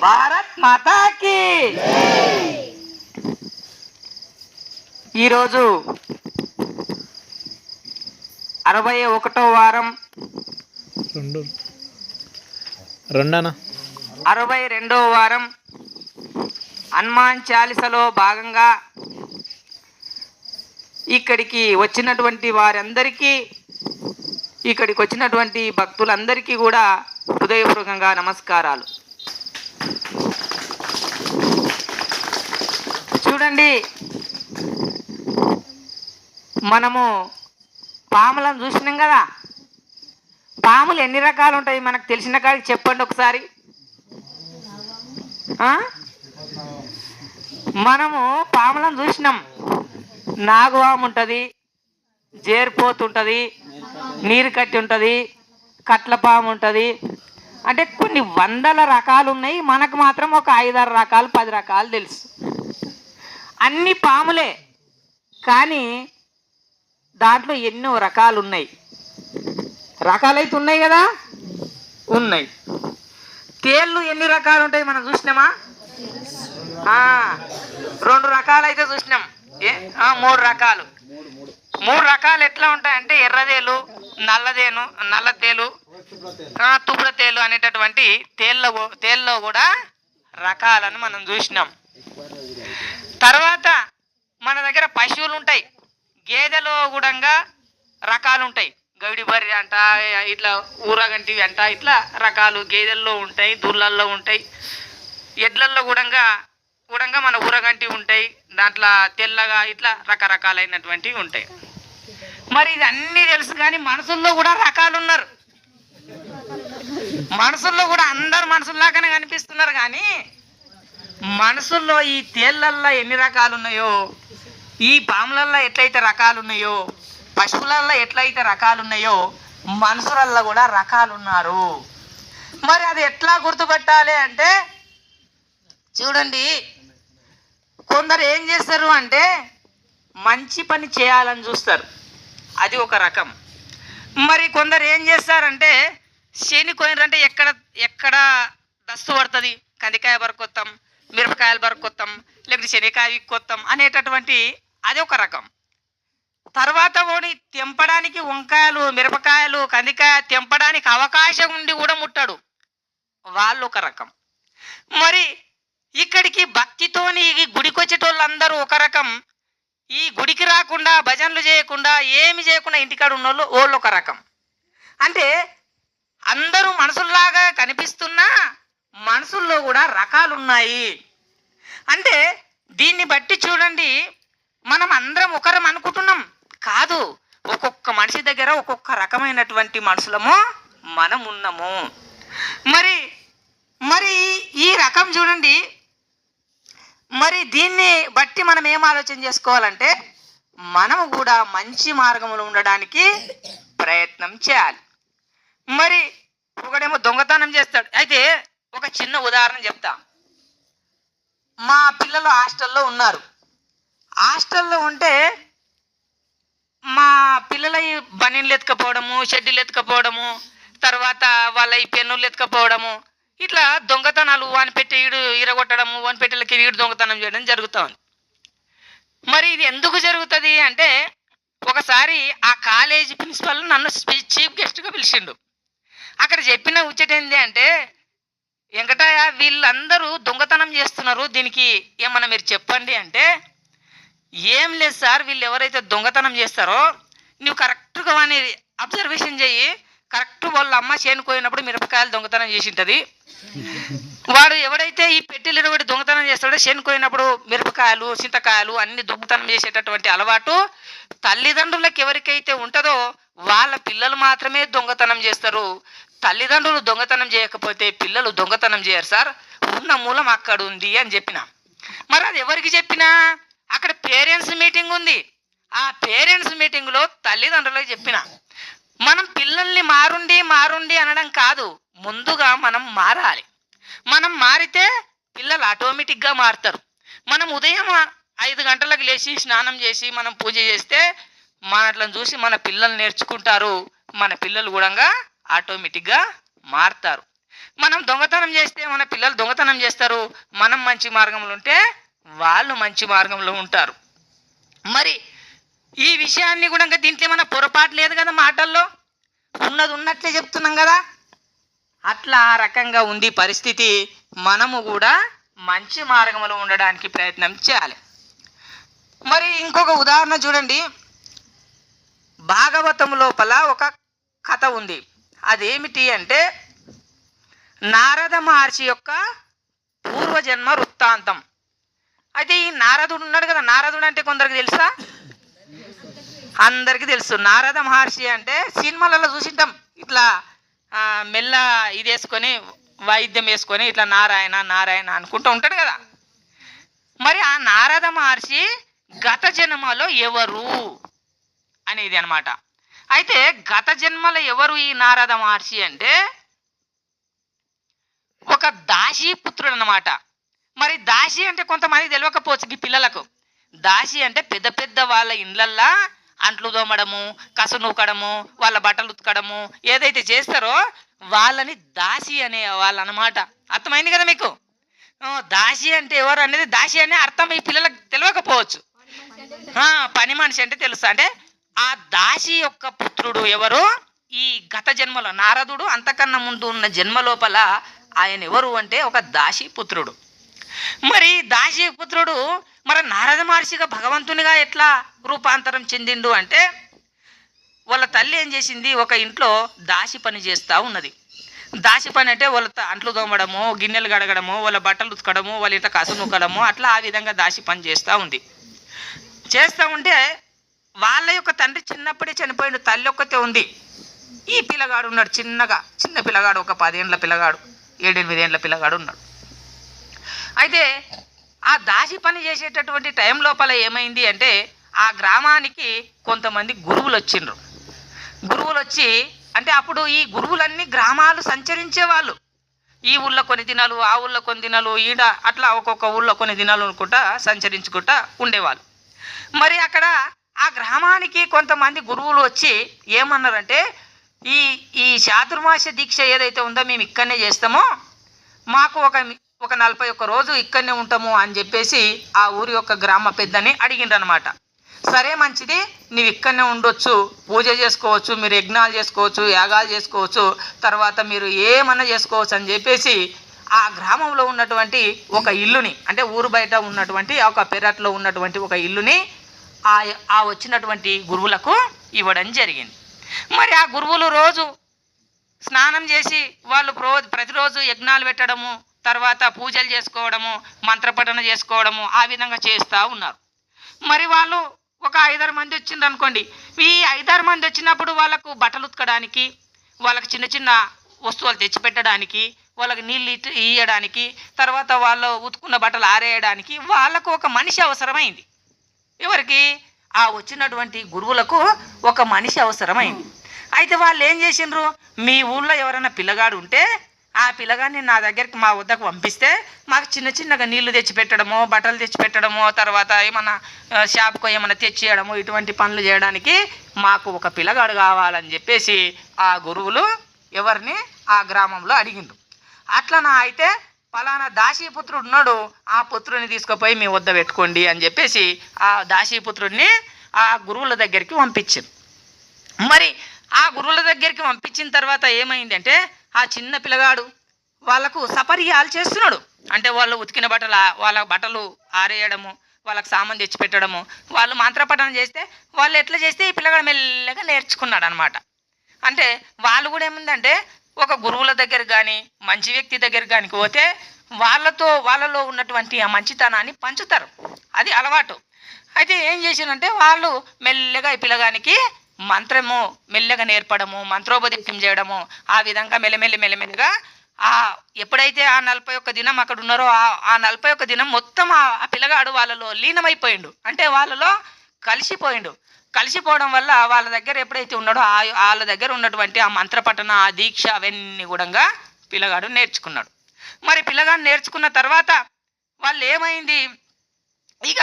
భారత్ మాతాకి. ఈరోజు 61వ వారం 62వ వారం హనుమాన్ చాలీసాలో భాగంగా ఇక్కడికి వచ్చినటువంటి వారందరికీ, ఇక్కడికి వచ్చినటువంటి భక్తులందరికీ కూడా హృదయపూర్వకంగా నమస్కారాలు. చూడండి, మనము పాములను చూసినాం కదా. పాములు ఎన్ని రకాలు ఉంటాయి మనకు తెలిసిన కాడికి చెప్పండి ఒకసారి. మనము పాములను చూసినాం. నాగువాము ఉంటుంది, జేర్పోతుంటుంది, నీరు కట్టి ఉంటుంది, కట్లపాము ఉంటుంది. అంటే కొన్ని వందల రకాలు ఉన్నాయి. మనకు మాత్రం ఒక 5-6 రకాలు 10 రకాలు తెలుసు. అన్ని పాములే, కానీ దాంట్లో ఎన్నో రకాలు ఉన్నాయి. రకాలైతే ఉన్నాయి కదా, ఉన్నాయి. తేళ్ళు ఎన్ని రకాలు ఉంటాయి మనం చూసినామా? 2 రకాలు అయితే చూసినాం. 3 రకాలు. 3 రకాలు ఎట్లా ఉంటాయంటే ఎర్రదేలు, నల్లతేలు, తుబ్రతేలు అనేటటువంటి తేల్లో కూడా రకాలను మనం చూసినాం. తర్వాత మన దగ్గర పశువులు ఉంటాయి. గేదెలో కూడా రకాలు ఉంటాయి. గవిడి బర్రె అంట, ఇట్లా ఊరగంటివి అంట, ఇట్లా రకాలు గేదెల్లో ఉంటాయి, దూళ్ళల్లో ఉంటాయి. ఎడ్లల్లో కూడా మన ఊరగంటి ఉంటాయి. దాంట్లో తెల్లగా ఇట్లా రకరకాలైనటువంటివి ఉంటాయి. మరి ఇది అన్నీ తెలుసు, కానీ మనుషుల్లో కూడా రకాలు ఉన్నారు. మనుషుల్లో కూడా అందరు మనుషుల్లాగానే కనిపిస్తున్నారు, కానీ మనుషుల్లో ఈ తేళ్ళల్లో ఎన్ని రకాలు ఉన్నాయో, ఈ పాములల్లో ఎట్లయితే రకాలు ఉన్నాయో, పశువులల్లో ఎట్లయితే రకాలు ఉన్నాయో, మనుషులల్లో కూడా రకాలు ఉన్నారు. మరి అది ఎట్లా గుర్తుపట్టాలి అంటే, చూడండి, కొందరు ఏం చేస్తారు అంటే మంచి పని చేయాలని చూస్తారు, అది ఒక రకం. మరి కొందరు ఏం చేస్తారంటే శని కోయినంటే ఎక్కడ దస్తు పడుతుంది, కందికాయ బరకొత్తాం, మిరపకాయలు బరకొత్తాం, లేకపోతే శనికాయ కొత్తాం అనేటటువంటి అది ఒక రకం. తర్వాత ఓడి తెంపడానికి వంకాయలు, మిరపకాయలు, కందికాయ తెంపడానికి అవకాశం ఉండి కూడా ముట్టాడు, వాళ్ళు ఒక రకం. మరి ఇక్కడికి భక్తితోని గుడికి వచ్చేటోళ్ళందరూ ఒక రకం. ఈ గుడికి రాకుండా, భజనలు చేయకుండా, ఏమి చేయకుండా ఇంటికాడ ఉన్నోళ్ళు వాళ్ళు ఒక రకం. అంటే అందరూ మనుషుల్లాగా కనిపిస్తున్నా మనుషుల్లో కూడా రకాలు ఉన్నాయి. అంటే దీన్ని బట్టి చూడండి, మనం అందరం ఒకరం అనుకుంటున్నాం కాదు. ఒక్కొక్క మనిషి దగ్గర ఒక్కొక్క రకమైనటువంటి మనుషులము మనం ఉన్నాము. మరి ఈ రకం చూడండి, మరి దీన్ని బట్టి మనం ఏం ఆలోచన చేసుకోవాలంటే, మనము కూడా మంచి మార్గంలో ఉండడానికి ప్రయత్నం చేయాలి. మరి ఒకడేమో దొంగతనం చేస్తాడు. అయితే ఒక చిన్న ఉదాహరణ చెప్తా. మా పిల్లలు హాస్టల్లో ఉన్నారు. హాస్టల్లో ఉంటే మా పిల్లల ఈ బనీన్లు ఎత్తుకపోవడము, షెడ్యూలు ఎత్తుకపోవడము, తర్వాత వాళ్ళ ఈ పెన్నులు ఎత్తుకపోవడము, ఇట్లా దొంగతనాలు వాని పెట్టి ఈడు ఇరగొట్టడము, వాని పెట్టెలకి ఈడు దొంగతనం చేయడం జరుగుతూ ఉంది. మరి ఇది ఎందుకు జరుగుతుంది అంటే, ఒకసారి ఆ కాలేజీ ప్రిన్సిపల్ నన్ను చీఫ్ గెస్ట్గా పిలిచిండు. అక్కడ చెప్పిన ముచ్చట ఏంటి అంటే, వెంకటయ్య వీళ్ళందరూ దొంగతనం చేస్తున్నారు, దీనికి ఏమన్నా మీరు చెప్పండి అంటే, ఏం లేదు సార్, వీళ్ళు ఎవరైతే దొంగతనం చేస్తారో నువ్వు కరెక్ట్గా వాని అబ్జర్వేషన్ చెయ్యి. కరెక్ట్ వాళ్ళ అమ్మ చేనుకోయినప్పుడు మిరపకాయలు దొంగతనం చేసి ఉంటుంది. వాడు ఎవడైతే ఈ పెట్టెలు ఇరగొట్టి దొంగతనం చేస్తాడో చేనుకోయినప్పుడు మిరపకాయలు, చింతకాయలు అన్ని దొంగతనం చేసేటటువంటి అలవాటు తల్లిదండ్రులకు ఎవరికైతే ఉంటుందో వాళ్ళ పిల్లలు మాత్రమే దొంగతనం చేస్తారు. తల్లిదండ్రులు దొంగతనం చేయకపోతే పిల్లలు దొంగతనం చేయరు సార్, ఉన్న మూలం అక్కడ ఉంది అని చెప్పిన. మరి అది ఎవరికి చెప్పినా, అక్కడ పేరెంట్స్ మీటింగ్ ఉంది. ఆ పేరెంట్స్ మీటింగ్లో తల్లిదండ్రులకు చెప్పిన, మనం పిల్లల్ని మారుండి అనడం కాదు, ముందుగా మనం మారాలి. మనం మారితే పిల్లలు ఆటోమేటిక్గా మారుతారు. మనం ఉదయం 5 గంటలకు లేచి స్నానం చేసి మనం పూజ చేస్తే మనట్లను చూసి మన పిల్లలు నేర్చుకుంటారు. మన పిల్లలు కూడా ఆటోమేటిక్గా మారుతారు. మనం దొంగతనం చేస్తే మన పిల్లలు దొంగతనం చేస్తారు. మనం మంచి మార్గంలో ఉంటే వాళ్ళు మంచి మార్గంలో ఉంటారు. మరి ఈ విషయాన్ని కూడా ఇంకా దీంట్లో ఏమైనా పొరపాటు లేదు కదా, మాటల్లో ఉన్నది ఉన్నట్లే చెప్తున్నాం కదా. అట్లా ఆ రకంగా ఉంది పరిస్థితి. మనము కూడా మంచి మార్గంలో ఉండడానికి ప్రయత్నం చేయాలి. మరి ఇంకొక ఉదాహరణ చూడండి. భాగవతం లోపల ఒక కథ ఉంది. అదేమిటి అంటే నారద మహర్షి యొక్క పూర్వజన్మ వృత్తాంతం. అయితే ఈ నారదుడు ఉన్నాడు కదా, నారదుడు అంటే కొందరికి తెలుసా? అందరికీ తెలుసు. నారద మహర్షి అంటే సినిమాలలో చూసింటాం, ఇట్లా మెల్ల ఇది వేసుకొని వాయిద్యం వేసుకొని ఇట్లా నారాయణ నారాయణ అనుకుంటూ ఉంటాడు కదా. మరి ఆ నారద మహర్షి గత జన్మలో ఎవరు అనేది అనమాట. అయితే గత జన్మలో ఎవరు ఈ నారద మహర్షి అంటే ఒక దాసీ పుత్రుడు అనమాట. మరి దాసి అంటే కొంతమంది తెలియకపోవచ్చు ఈ పిల్లలకు. దాసి అంటే పెద్ద పెద్ద వాళ్ళ ఇండ్లల్లా అంట్లు తోమడము, కసు నూకడము, వాళ్ళ బట్టలు ఉతకడము ఏదైతే చేస్తారో వాళ్ళని దాసి అనే వాళ్ళు అనమాట. అర్థమైంది కదా మీకు? దాసి అంటే ఎవరు అనేది, దాసి అనే అర్థం ఈ పిల్లలకు తెలియకపోవచ్చు. పని మనిషి అంటే తెలుసు. అంటే ఆ దాసి యొక్క పుత్రుడు ఎవరు? ఈ గత జన్మలో నారదుడు అంతకన్నా ముందు ఉన్న జన్మ లోపల ఆయన ఎవరు అంటే ఒక దాసి పుత్రుడు. మరి దాసి పుత్రుడు మరి నారద మహర్షిగా భగవంతునిగా ఎట్లా రూపాంతరం చెందిండు అంటే వాళ్ళ తల్లి ఏం చేసింది, ఒక ఇంట్లో దాసి పని చేస్తూ ఉన్నది. దాసి పని అంటే వాళ్ళ అంట్లు తోమడము, గిన్నెలు గడగడము, వాళ్ళ బట్టలు ఉతకడము, వాళ్ళ ఇంట్లో కసు నూకడము, అట్లా ఆ విధంగా దాసి పని చేస్తూ ఉంది. చేస్తూ ఉంటే వాళ్ళ యొక్క తండ్రి చిన్నప్పుడే చనిపోయిన, తల్లి ఒక్కతే ఉంది. ఈ పిల్లగాడు ఉన్నాడు, చిన్న పిల్లగాడు, ఒక 10 ఏళ్ళ పిల్లగాడు, 7-8 ఏళ్ళ పిల్లగాడు ఉన్నాడు. అయితే ఆ దాసి పని చేసేటటువంటి టైం లోపల ఏమైంది అంటే ఆ గ్రామానికి కొంతమంది గురువులు వచ్చిండ్రు. గురువులు వచ్చి అంటే అప్పుడు ఈ గురువులన్నీ గ్రామాలు సంచరించేవాళ్ళు. ఈ ఊళ్ళో కొన్ని దినాలు, ఆ ఊళ్ళో కొన్ని దినాలు, ఈడ అట్లా ఒక్కొక్క ఊళ్ళో కొన్ని దినాలు అనుకుంటా సంచరించుకుంటా ఉండేవాళ్ళు. మరి అక్కడ ఆ గ్రామానికి కొంతమంది గురువులు వచ్చి ఏమన్నారంటే ఈ ఈ చాతుర్మాస దీక్ష ఏదైతే ఉందో మేము ఇక్కడనే చేస్తామో, మాకు ఒక 41 రోజు ఇక్కడనే ఉంటాము అని చెప్పేసి ఆ ఊరి యొక్క గ్రామ పెద్దని అడిగిండ్రనమాట. సరే మంచిది, నువ్వు ఇక్కడనే ఉండొచ్చు, పూజ చేసుకోవచ్చు, మీరు యజ్ఞాలు చేసుకోవచ్చు, యాగాలు చేసుకోవచ్చు, తర్వాత మీరు ఏమన్నా చేసుకోవచ్చు అని చెప్పేసి ఆ గ్రామంలో ఉన్నటువంటి ఒక ఇల్లుని, అంటే ఊరు బయట ఉన్నటువంటి ఒక పెరట్లో ఉన్నటువంటి ఒక ఇల్లుని ఆ వచ్చినటువంటి గురువులకు ఇవ్వడం జరిగింది. మరి ఆ గురువులు రోజు స్నానం చేసి వాళ్ళు ప్రతిరోజు యజ్ఞాలు పెట్టడము, తర్వాత పూజలు చేసుకోవడము, మంత్రపఠన చేసుకోవడము, ఆ విధంగా చేస్తూ ఉన్నారు. మరి వాళ్ళు ఒక 5-6 మంది వచ్చిండ్రు అనుకోండి. ఈ 5-6 మంది వచ్చినప్పుడు వాళ్ళకు బట్టలు ఉతకడానికి, వాళ్ళకి చిన్న చిన్న వస్తువులు తెచ్చిపెట్టడానికి, వాళ్ళకి నీళ్ళు ఇయ్యడానికి, తర్వాత వాళ్ళు ఉతుకున్న బట్టలు ఆరేయడానికి వాళ్ళకు ఒక మనిషి అవసరమైంది. ఎవరికి? ఆ వచ్చినటువంటి గురువులకు ఒక మనిషి అవసరమైంది. అయితే వాళ్ళు ఏం చేసిండ్రు, మీ ఊళ్ళో ఎవరైనా పిల్లగాడు ఉంటే ఆ పిల్లగాడిని నా దగ్గరికి మా వద్దకు పంపిస్తే మాకు చిన్నగా నీళ్లు తెచ్చిపెట్టడమో, బట్టలు తెచ్చిపెట్టడమో, తర్వాత ఏమన్నా షాప్కో ఏమన్నా తెచ్చియడమో, ఇటువంటి పనులు చేయడానికి మాకు ఒక పిల్లగాడు కావాలని చెప్పేసి ఆ గురువులు ఎవరిని ఆ గ్రామంలో అడిగిండ్రు. అట్లనా అయితే ఫలానా దాసీపుత్రుడు ఉన్నాడు, ఆ పుత్రుని తీసుకుపోయి మీ వద్ద పెట్టుకోండి అని చెప్పేసి ఆ దాసీపుత్రుడిని ఆ గురువుల దగ్గరికి పంపించారు. మరి ఆ గురువుల దగ్గరికి పంపించిన తర్వాత ఏమైందంటే ఆ చిన్న పిల్లగాడు వాళ్ళకు సపర్యాలు చేస్తున్నాడు. అంటే వాళ్ళు ఉతికిన బట్టలు, వాళ్ళ బట్టలు ఆరేయడము, వాళ్ళకి సామాన్ తెచ్చిపెట్టడము, వాళ్ళు మంత్రపఠనం చేస్తే వాళ్ళు ఎట్లా చేస్తే ఈ పిల్లగాడు మెల్లగా నేర్చుకున్నాడు అనమాట. అంటే వాళ్ళు కూడా ఏముందంటే ఒక గురువుల దగ్గర కానీ మంచి వ్యక్తి దగ్గర కానీ పోతే వాళ్ళలో ఉన్నటువంటి ఆ మంచితనాన్ని పంచుతారు, అది అలవాటు. అయితే ఏం చేసిందంటే వాళ్ళు మెల్లగా ఈ పిల్లగానికి మంత్రము మెల్లగా నేర్పడము, మంత్రోపదేశం చేయడము, ఆ విధంగా మెల్లమెల్లగా ఎప్పుడైతే ఆ 41 దినం అక్కడ ఉన్నారో ఆ 41 దినం మొత్తం ఆ పిల్లగాడు వాళ్ళలో లీనమైపోయిండు. అంటే వాళ్ళలో కలిసిపోవడం వల్ల వాళ్ళ దగ్గర ఎప్పుడైతే ఉన్నాడో వాళ్ళ దగ్గర ఉన్నటువంటి ఆ మంత్రపఠన, ఆ దీక్ష అవన్నీ కూడా పిల్లగాడు నేర్చుకున్నాడు. మరి పిల్లగాడు నేర్చుకున్న తర్వాత వాళ్ళు ఏమైంది, ఇక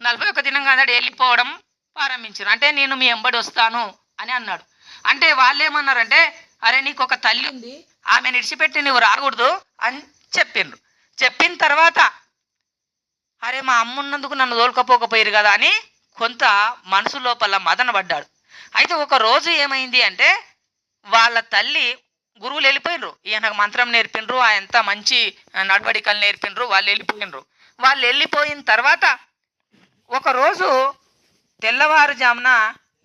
41 దినం కదా వెళ్ళిపోవడం ప్రారంభించారు. అంటే నేను మీ ఎంబడి వస్తాను అని అన్నాడు. అంటే వాళ్ళు ఏమన్నారంటే, అరే నీకు ఒక తల్లి ఉంది, ఆమెను ఇడిచిపెట్టి నువ్వు రాకూడదు అని చెప్పిండ్రు. చెప్పిన తర్వాత అరే మా అమ్మ ఉన్నందుకు నన్ను తోలుకపోకపోయారు కదా అని కొంత మనసు లోపల మదన పడ్డాడు. అయితే ఒక రోజు ఏమైంది అంటే వాళ్ళ తల్లి గురువులు వెళ్ళిపోయినరు, ఈయనకు మంత్రం నేర్పిండ్రు, ఎంత మంచి నడవడికలు నేర్పిండ్రు, వాళ్ళు వెళ్ళిపోయినరు. వాళ్ళు వెళ్ళిపోయిన తర్వాత ఒకరోజు తెల్లవారుజామున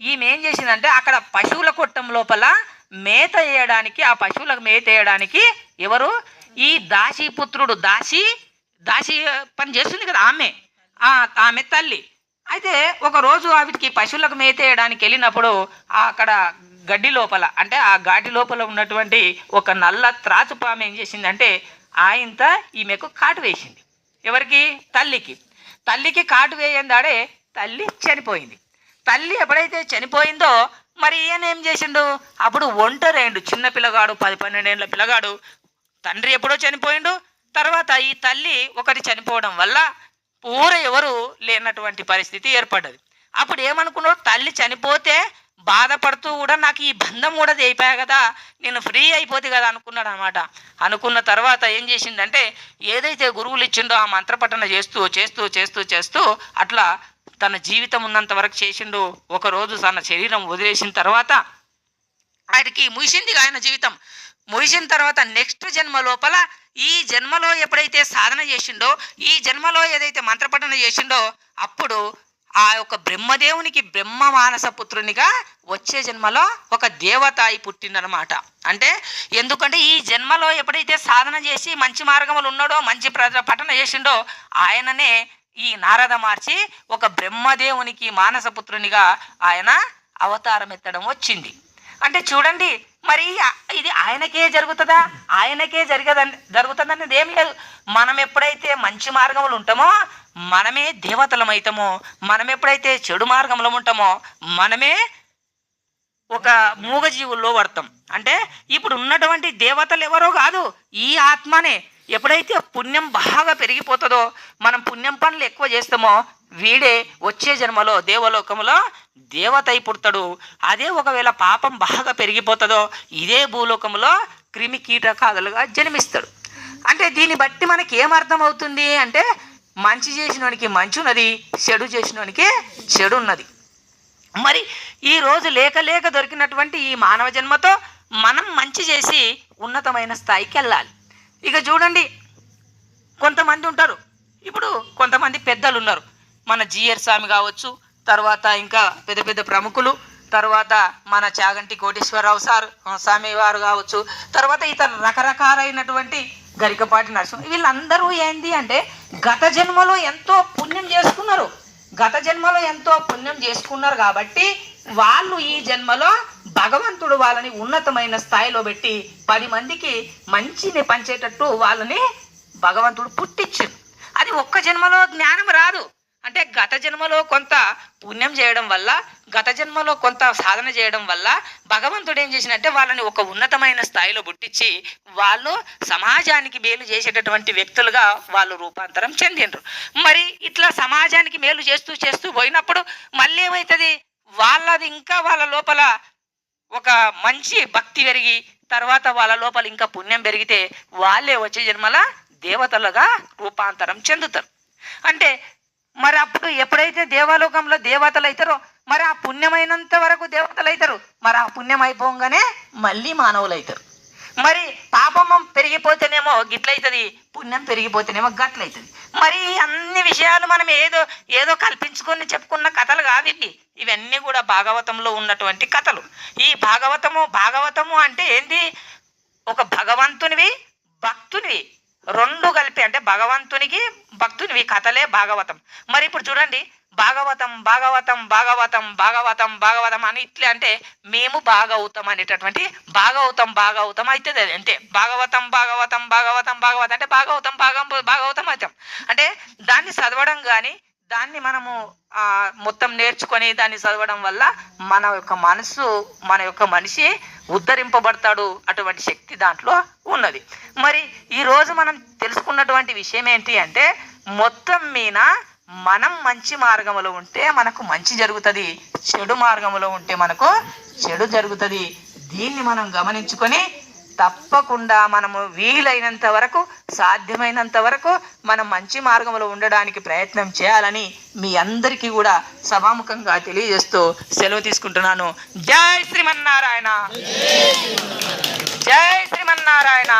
ఈమె ఏం చేసిందంటే అక్కడ పశువుల కొట్టం లోపల మేత వేయడానికి, ఆ పశువులకు మేత వేయడానికి ఎవరు ఈ దాసీపుత్రుడు, దాసి పని చేస్తుంది కదా ఆమె తల్లి. అయితే ఒకరోజు ఆవిడికి పశువులకు మేత వేయడానికి వెళ్ళినప్పుడు అక్కడ గడ్డి లోపల అంటే ఆ ఘాటి లోపల ఉన్నటువంటి ఒక నల్ల త్రాచుపాము ఏం చేసిందంటే ఆయంత ఈమెకు కాటు వేసింది. ఎవరికి? తల్లికి కాటు వేయందాడే తల్లి చనిపోయింది. తల్లి ఎప్పుడైతే చనిపోయిందో మరి ఈయన ఏం చేసిండు, అప్పుడు ఒంటరైండు, చిన్న పిల్లగాడు, 10-12 ఏళ్ళ పిల్లగాడు. తండ్రి ఎప్పుడో చనిపోయిండు. తర్వాత ఈ తల్లి ఒకటి చనిపోవడం వల్ల ఎవరు లేనటువంటి పరిస్థితి ఏర్పడ్డది. అప్పుడు ఏమనుకున్నాడు, తల్లి చనిపోతే బాధపడుతూ కూడా నాకు ఈ బంధం కూడా అయిపోయా కదా, నేను ఫ్రీ అయిపోతే కదా అనుకున్నాడు అనమాట. అనుకున్న తర్వాత ఏం చేసిందంటే ఏదైతే గురువులు ఇచ్చిండో ఆ మంత్రపఠన చేస్తూ చేస్తూ చేస్తూ చేస్తూ అట్లా తన జీవితం ఉన్నంత వరకు చేసిండు. ఒకరోజు తన శరీరం వదిలేసిన తర్వాత ఆయనకి ముగిసింది ఆయన జీవితం. ముగిసిన తర్వాత నెక్స్ట్ జన్మ లోపల ఈ జన్మలో ఎప్పుడైతే సాధన చేసిండో, ఈ జన్మలో ఏదైతే మంత్రపఠన చేసిండో అప్పుడు ఆ యొక్క బ్రహ్మదేవునికి బ్రహ్మ మానస పుత్రునిగా వచ్చే జన్మలో ఒక దేవత అయి పుట్టిందనమాట. అంటే ఎందుకంటే ఈ జన్మలో ఎప్పుడైతే సాధన చేసి మంచి మార్గములు ఉన్నాడో, మంచి పఠన చేసిండో ఆయననే ఈ నారద మార్చి ఒక బ్రహ్మదేవునికి మానసపుత్రునిగా ఆయన అవతారం ఎత్తడం వచ్చింది. అంటే చూడండి, మరి ఇది ఆయనకే జరుగుతుందా, ఆయనకే జరుగుతుందనేది ఏం లేదు. మనం ఎప్పుడైతే మంచి మార్గంలో ఉంటామో మనమే దేవతలమవుతామో, మనం ఎప్పుడైతే చెడు మార్గంలో ఉంటామో మనమే ఒక మూగజీవుల్లో పడతాం. అంటే ఇప్పుడు ఉన్నటువంటి దేవతలు ఎవరో కాదు, ఈ ఆత్మనే. ఎప్పుడైతే పుణ్యం బాగా పెరిగిపోతుందో, మనం పుణ్యం పనులు ఎక్కువ చేస్తామో వీడే వచ్చే జన్మలో దేవలోకంలో దేవత అయి పుడతాడు. అదే ఒకవేళ పాపం బాగా పెరిగిపోతుందో ఇదే భూలోకంలో క్రిమి కీటకాదులుగా జన్మిస్తాడు. అంటే దీన్ని బట్టి మనకి ఏమర్థం అవుతుంది అంటే మంచి చేసినోనికి మంచి ఉన్నది, చెడు చేసినోనికి చెడు ఉన్నది. మరి ఈరోజు లేక దొరికినటువంటి ఈ మానవ జన్మతో మనం మంచి చేసి ఉన్నతమైన స్థాయికి వెళ్ళాలి. ఇక చూడండి, కొంతమంది ఉంటారు, ఇప్పుడు కొంతమంది పెద్దలు ఉన్నారు, మన జిఆర్ స్వామి కావచ్చు, తర్వాత ఇంకా పెద్ద పెద్ద ప్రముఖులు, తర్వాత మన చాగంటి కోటేశ్వరరావు స్వామి వారు కావచ్చు, తర్వాత ఇతర రకరకాలైనటువంటి గరికపాటి నరసింహ, వీళ్ళందరూ ఏంది అంటే గత జన్మలో ఎంతో పుణ్యం చేసుకున్నారు కాబట్టి వాళ్ళు ఈ జన్మలో భగవంతుడు వాళ్ళని ఉన్నతమైన స్థాయిలో పెట్టి 10 మందికి మంచిని పంచేటట్టు వాళ్ళని భగవంతుడు పుట్టించాడు. అది ఒక్క జన్మలో జ్ఞానం రాదు. అంటే గత జన్మలో కొంత పుణ్యం చేయడం వల్ల, గత జన్మలో కొంత సాధన చేయడం వల్ల భగవంతుడు ఏం చేసినట్టే వాళ్ళని ఒక ఉన్నతమైన స్థాయిలో పుట్టించి వాళ్ళు సమాజానికి మేలు చేసేటటువంటి వ్యక్తులుగా వాళ్ళు రూపాంతరం చెందిండ్రు. మరి ఇట్లా సమాజానికి మేలు చేస్తూ చేస్తూ పోయినప్పుడు మళ్ళీ ఏమవుతుంది, వాళ్ళది ఇంకా వాళ్ళ లోపల ఒక మంచి భక్తి పెరిగి తర్వాత వాళ్ళ లోపల ఇంకా పుణ్యం పెరిగితే వాళ్ళే వచ్చే జన్మల దేవతలుగా రూపాంతరం చెందుతారు. అంటే మరి అప్పుడు ఎప్పుడైతే దేవలోకంలో దేవతలు అవుతారో మరి ఆ పుణ్యమైనంత వరకు దేవతలు అవుతారు, మరి ఆ పుణ్యం అయిపోగానే మళ్ళీ మానవులు అవుతారు. మరి పాపం పెరిగిపోతేనేమో గిట్లయితుంది, పుణ్యం పెరిగిపోతేనేమో గట్లయితుంది. మరి అన్ని విషయాలు మనం ఏదో కల్పించుకొని చెప్పుకున్న కథలు కాదు ఇవన్నీ కూడా భాగవతంలో ఉన్నటువంటి కథలు. ఈ భాగవతము అంటే ఏంది, ఒక భగవంతునివి భక్తునివి రెండు కలిపి, అంటే భగవంతునికి భక్తునివి కథలే భాగవతం. మరి ఇప్పుడు చూడండి, భాగవతం అని ఇట్లే అంటే మేము భాగవతం అనేటటువంటి భాగవతం అవుతుంది. అంటే భాగవతం అంటే భాగవతం అవుతాం. అంటే దాన్ని చదవడం కానీ దాన్ని మనము మొత్తం నేర్చుకొని దాన్ని చదవడం వల్ల మన యొక్క మనిషి ఉద్ధరింపబడతాడు. అటువంటి శక్తి దాంట్లో ఉన్నది. మరి ఈరోజు మనం తెలుసుకున్నటువంటి విషయం ఏంటి అంటే మొత్తం మీద మనం మంచి మార్గంలో ఉంటే మనకు మంచి జరుగుతుంది, చెడు మార్గంలో ఉంటే మనకు చెడు జరుగుతుంది. దీన్ని మనం గమనించుకొని తప్పకుండా మనము వీలైనంత వరకు సాధ్యమైనంత వరకు మనం మంచి మార్గంలో ఉండడానికి ప్రయత్నం చేయాలని మీ అందరికీ కూడా సభాముఖంగా తెలియజేస్తూ సెలవు తీసుకుంటున్నాను. జై శ్రీమన్నారాయణ. జై శ్రీమన్నారాయణ.